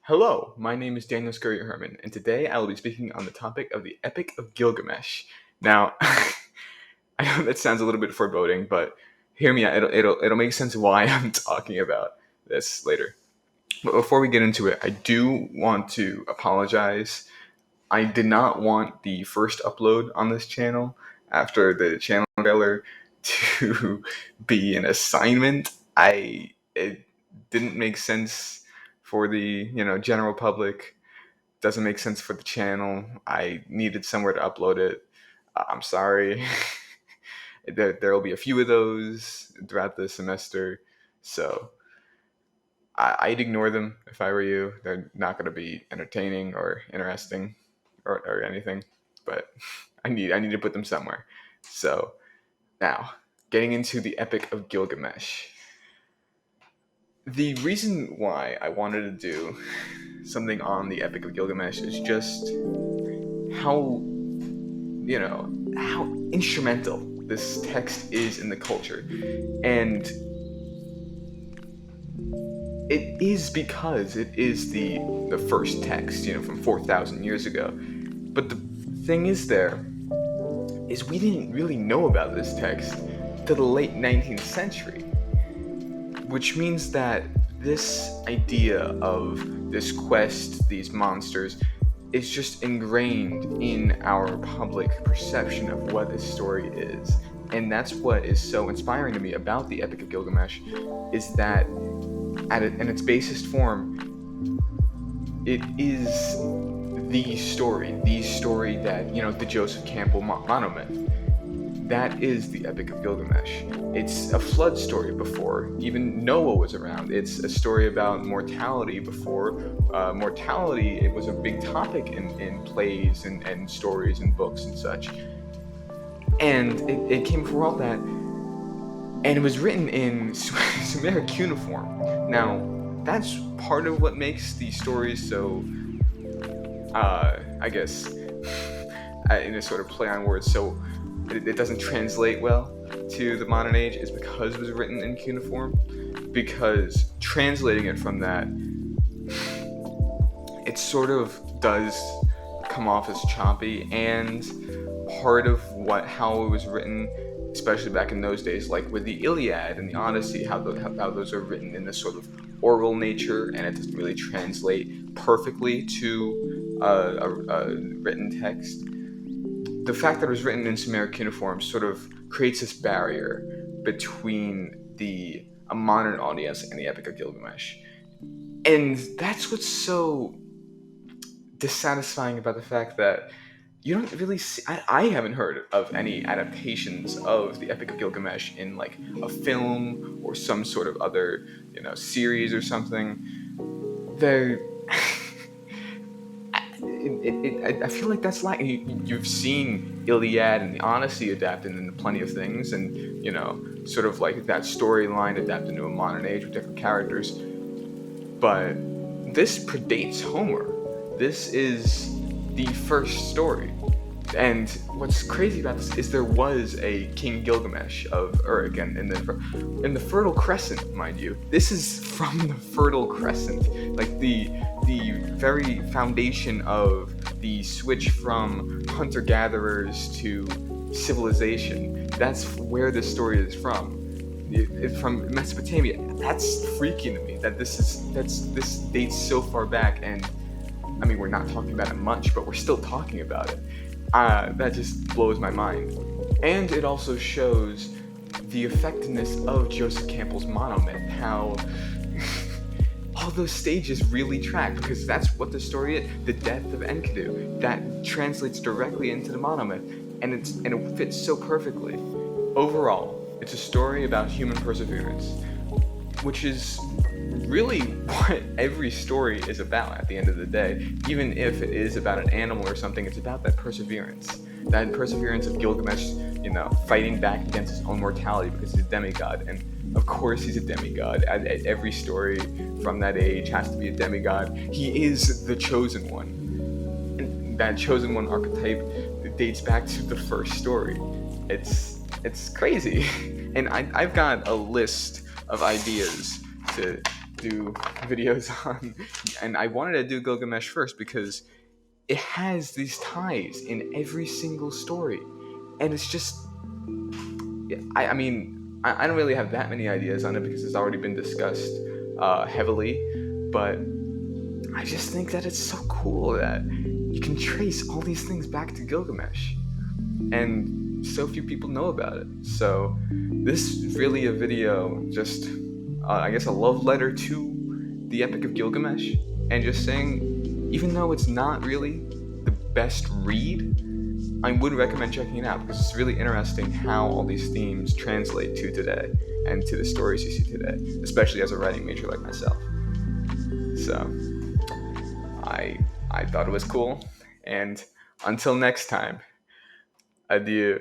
Hello, my name is Daniel Scuria-Herman, and today I will be speaking on the topic of the Epic of Gilgamesh. Now, I know that sounds a little bit foreboding, but hear me out. It'll make sense why I'm talking about this later. But before we get into it, I do want to apologize. I did not want the first upload on this channel after the channel trailer to be an assignment. It didn't make sense for the general public. Doesn't make sense for the channel. I needed somewhere to upload it. I'm sorry. There will be a few of those throughout the semester, so I'd ignore them if I were you. They're not going to be entertaining or interesting or anything, but I need to put them somewhere. So now, getting into the Epic of Gilgamesh. The reason why I wanted to do something on the Epic of Gilgamesh is just how how instrumental this text is in the culture. And it is because it is the first text, from 4,000 years ago. But the thing is we didn't really know about this text till the late 19th century, which means that this idea of this quest, these monsters, is just ingrained in our public perception of what this story is. And that's what is so inspiring to me about the Epic of Gilgamesh, is that in its basest form, it is the story that, the Joseph Campbell monomyth. That is the Epic of Gilgamesh. It's a flood story before even Noah was around. It's a story about mortality before mortality. It was a big topic in plays and stories and books and such. And it came before all that. And it was written in Sumeric cuneiform. Now, that's part of what makes these stories so, I guess, in a sort of play on words, so it doesn't translate well to the modern age, is because it was written in cuneiform. Because translating it from that, it sort of does come off as choppy, and part of how it was written, especially back in those days, like with the Iliad and the Odyssey, how those are written in this sort of oral nature, and it doesn't really translate perfectly to a written text. The fact that it was written in Sumeric cuneiform sort of creates this barrier between a modern audience and the Epic of Gilgamesh. And that's what's so dissatisfying about the fact that you don't really see, I haven't heard of any adaptations of the Epic of Gilgamesh in like a film or some sort of other, series or something. I feel like that's like you've seen Iliad and the Odyssey adapted into plenty of things, and sort of like that storyline adapted into a modern age with different characters. But this predates Homer. This is the first story. And what's crazy about this is there was a King Gilgamesh of Ur, again, in the Fertile Crescent, mind you. This is from the Fertile Crescent, like the very foundation of the switch from hunter-gatherers to civilization. That's where this story is from. It's from Mesopotamia. That's freaky to me that this dates so far back, and I mean, we're not talking about it much, but we're still talking about it. That just blows my mind. And it also shows the effectiveness of Joseph Campbell's monomyth, how all those stages really track, because that's what the story is. The death of Enkidu, that translates directly into the monomyth, and it fits so perfectly. Overall, it's a story about human perseverance, which is really what every story is about at the end of the day. Even if it is about an animal or something, it's about that perseverance of Gilgamesh, fighting back against his own mortality because he's a demigod. And of course he's a demigod. Every story from that age has to be a demigod. He is the chosen one. And that chosen one archetype dates back to the first story. It's crazy. And I've got a list of ideas to do videos on, and I wanted to do Gilgamesh first because it has these ties in every single story, and it's just, I mean, I don't really have that many ideas on it because it's already been discussed heavily, but I just think that it's so cool that you can trace all these things back to Gilgamesh, and so few people know about it. So this is really a video, just I guess a love letter to the Epic of Gilgamesh, and just saying, even though it's not really the best read, I would recommend checking it out because it's really interesting how all these themes translate to today and to the stories you see today, especially as a writing major like myself. So I thought it was cool, and until next time, adieu.